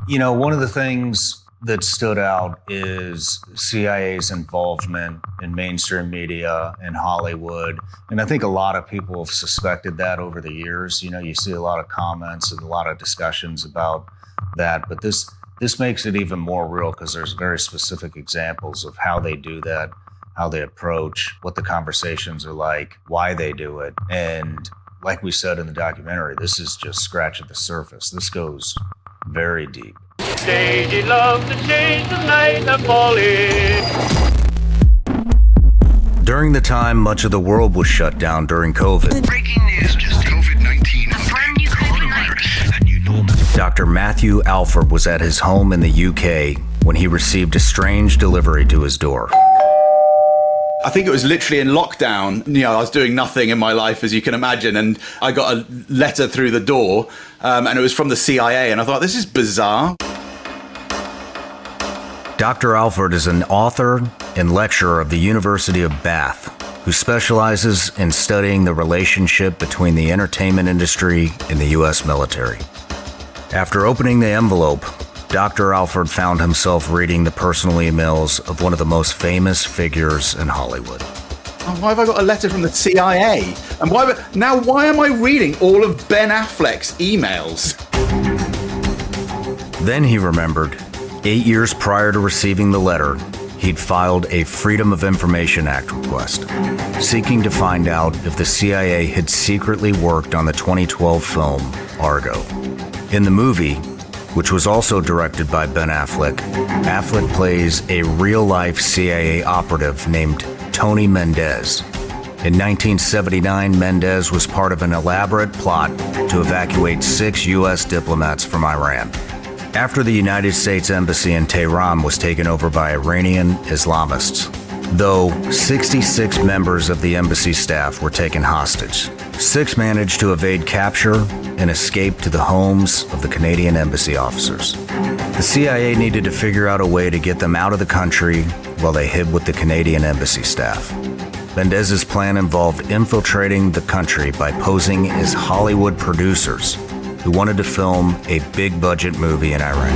One of the things that stood out is CIA's involvement in mainstream media and Hollywood. And I think a lot of people have suspected that over the years. You see a lot of comments and a lot of discussions about that. But this makes it even more real because there's very specific examples of how they do that, how they approach, what the conversations are like, why they do it. And like we said in the documentary, this is just scratching the surface. This goes very deep. Lady loves to change the night of falling. During the time much of the world was shut down during COVID. Breaking news, just COVID-19. A brand new coronavirus. A new normal. Dr. Matthew Alford was at his home in the UK when he received a strange delivery to his door. I think it was literally in lockdown. I was doing nothing in my life, as you can imagine, and I got a letter through the door, and it was from the CIA, and I thought, this is bizarre. Dr. Alford is an author and lecturer of the University of Bath, who specializes in studying the relationship between the entertainment industry and the U.S. military. After opening the envelope, Dr. Alford found himself reading the personal emails of one of the most famous figures in Hollywood. Oh, why have I got a letter from the CIA? And why am I reading all of Ben Affleck's emails? Then he remembered, 8 years prior to receiving the letter, he'd filed a Freedom of Information Act request, seeking to find out if the CIA had secretly worked on the 2012 film Argo. In the movie, which was also directed by Ben Affleck, Affleck plays a real-life CIA operative named Tony Mendez. In 1979, Mendez was part of an elaborate plot to evacuate 6 U.S. diplomats from Iran. After the United States Embassy in Tehran was taken over by Iranian Islamists, though 66 members of the embassy staff were taken hostage. 6 managed to evade capture and escape to the homes of the Canadian embassy officers. The CIA needed to figure out a way to get them out of the country while they hid with the Canadian embassy staff. Mendez's plan involved infiltrating the country by posing as Hollywood producers who wanted to film a big-budget movie in Iran.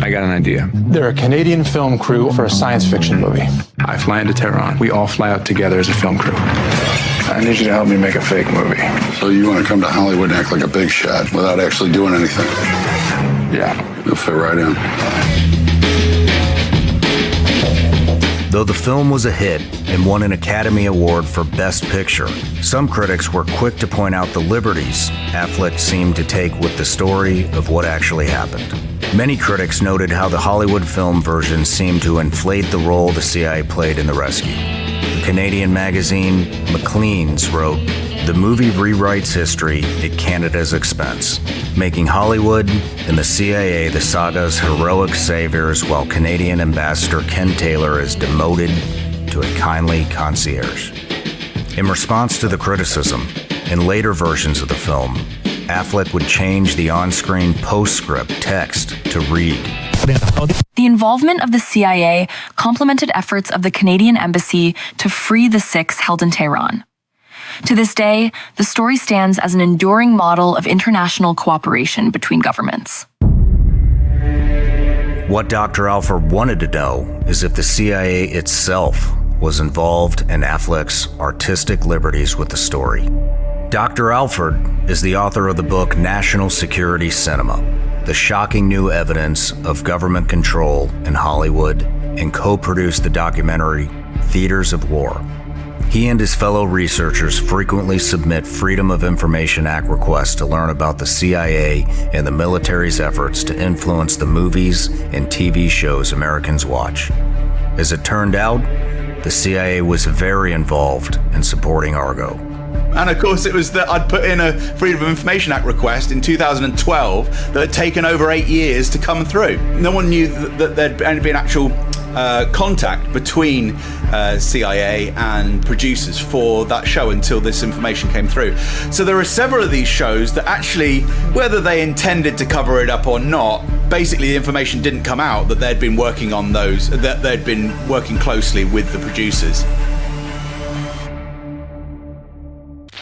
I got an idea. They're a Canadian film crew for a science fiction movie. I fly into Tehran. We all fly out together as a film crew. I need you to help me make a fake movie. So you want to come to Hollywood and act like a big shot without actually doing anything? Yeah. You'll fit right in. Though the film was a hit and won an Academy Award for Best Picture, some critics were quick to point out the liberties Affleck seemed to take with the story of what actually happened. Many critics noted how the Hollywood film version seemed to inflate the role the CIA played in the rescue. The Canadian magazine Maclean's wrote, "The movie rewrites history at Canada's expense, making Hollywood and the CIA the saga's heroic saviors, while Canadian Ambassador Ken Taylor is demoted to a kindly concierge." In response to the criticism, in later versions of the film, Affleck would change the on-screen postscript text to read, "The involvement of the CIA complemented efforts of the Canadian Embassy to free the 6 held in Tehran. To this day, the story stands as an enduring model of international cooperation between governments." What Dr. Alford wanted to know is if the CIA itself was involved in Affleck's artistic liberties with the story. Dr. Alford is the author of the book National Security Cinema, the shocking new evidence of government control in Hollywood, and co-produced the documentary Theaters of War. He and his fellow researchers frequently submit Freedom of Information Act requests to learn about the CIA and the military's efforts to influence the movies and TV shows Americans watch. As it turned out, the CIA was very involved in supporting Argo. And of course, it was that I'd put in a Freedom of Information Act request in 2012 that had taken over 8 years to come through. No one knew that there'd been actual contact between CIA and producers for that show until this information came through. So there are several of these shows that actually, whether they intended to cover it up or not, basically the information didn't come out that they'd been working on those, that they'd been working closely with the producers.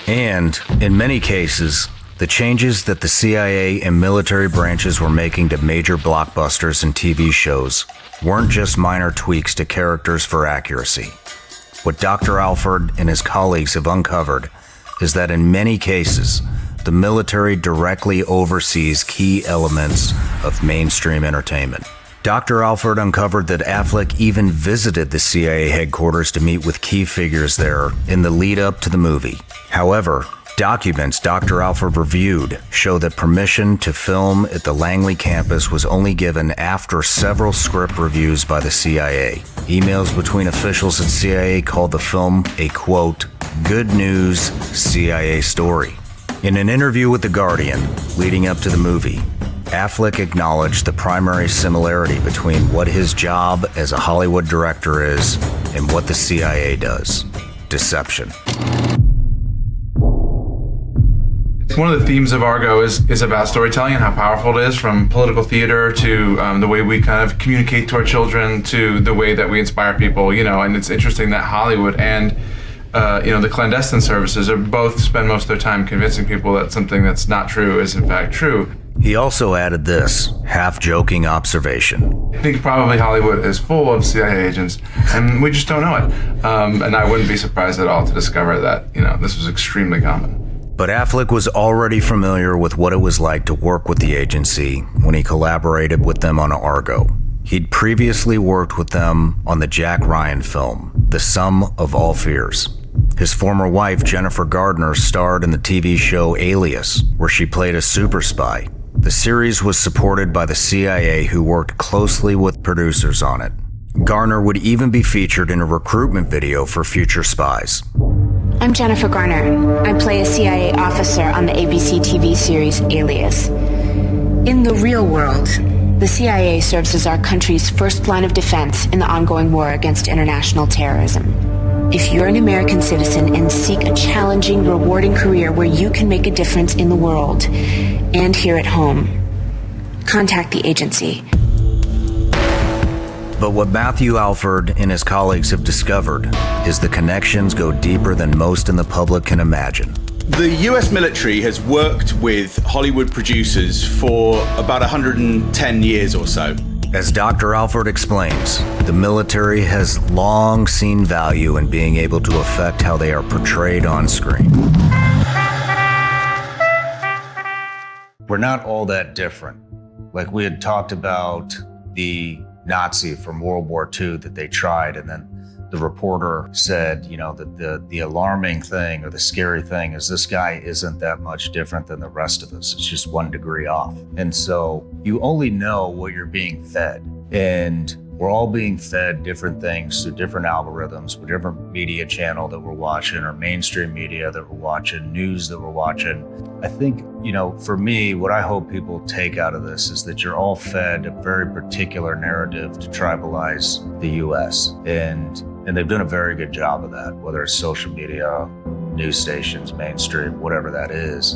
And, in many cases, The changes that the CIA and military branches were making to major blockbusters and TV shows weren't just minor tweaks to characters for accuracy. What Dr. Alford and his colleagues have uncovered is that in many cases, the military directly oversees key elements of mainstream entertainment. Dr. Alford uncovered that Affleck even visited the CIA headquarters to meet with key figures there in the lead up to the movie. However, documents Dr. Alford reviewed show that permission to film at the Langley campus was only given after several script reviews by the CIA. Emails between officials at CIA called the film a, quote, good news CIA story. In an interview with The Guardian leading up to the movie, Affleck acknowledged the primary similarity between what his job as a Hollywood director is and what the CIA does: deception. One of the themes of Argo is about storytelling and how powerful it is, from political theater to the way we kind of communicate to our children to the way that we inspire people, and it's interesting that Hollywood and the clandestine services are both spend most of their time convincing people that something that's not true is in fact true. He also added this half-joking observation. I think probably Hollywood is full of CIA agents, and we just don't know it. And I wouldn't be surprised at all to discover that, this was extremely common. But Affleck was already familiar with what it was like to work with the agency when he collaborated with them on Argo. He'd previously worked with them on the Jack Ryan film, The Sum of All Fears. His former wife, Jennifer Gardner, starred in the TV show Alias, where she played a super spy. The series was supported by the CIA, who worked closely with producers on it. Garner would even be featured in a recruitment video for future spies. I'm Jennifer Garner. I play a CIA officer on the ABC TV series Alias. In the real world, the CIA serves as our country's first line of defense in the ongoing war against international terrorism. If you're an American citizen and seek a challenging, rewarding career where you can make a difference in the world and here at home, contact the agency. But what Matthew Alford and his colleagues have discovered is the connections go deeper than most in the public can imagine. The US military has worked with Hollywood producers for about 110 years or so. As Dr. Alford explains, the military has long seen value in being able to affect how they are portrayed on screen. We're not all that different. Like we had talked about the Nazi from World War II that they tried, and then the reporter said, that the alarming thing or the scary thing is this guy isn't that much different than the rest of us. It's just 1 degree off. And so you only know what you're being fed. And we're all being fed different things through different algorithms, with different media channel that we're watching, or mainstream media that we're watching, news that we're watching. I think, for me, what I hope people take out of this is that you're all fed a very particular narrative to tribalize the US. And they've done a very good job of that, whether it's social media, news stations, mainstream, whatever that is.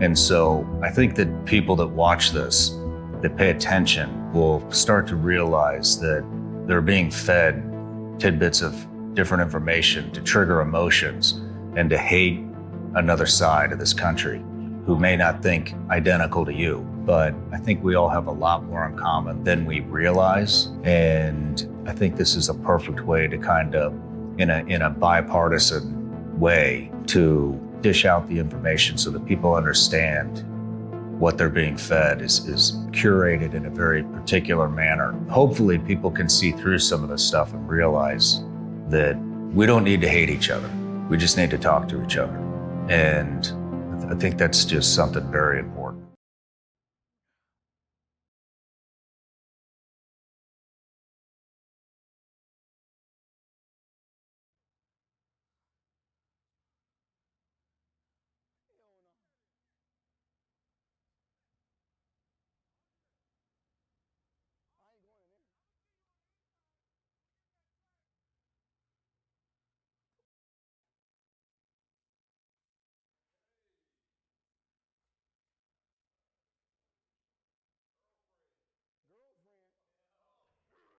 And so I think that people that watch this, that pay attention, will start to realize that they're being fed tidbits of different information to trigger emotions and to hate another side of this country who may not think identical to you. But I think we all have a lot more in common than we realize. And I think this is a perfect way to kind of, in a bipartisan way, to dish out the information so that people understand what they're being fed is curated in a very particular manner. Hopefully people can see through some of this stuff and realize that we don't need to hate each other. We just need to talk to each other. And I think that's just something very important.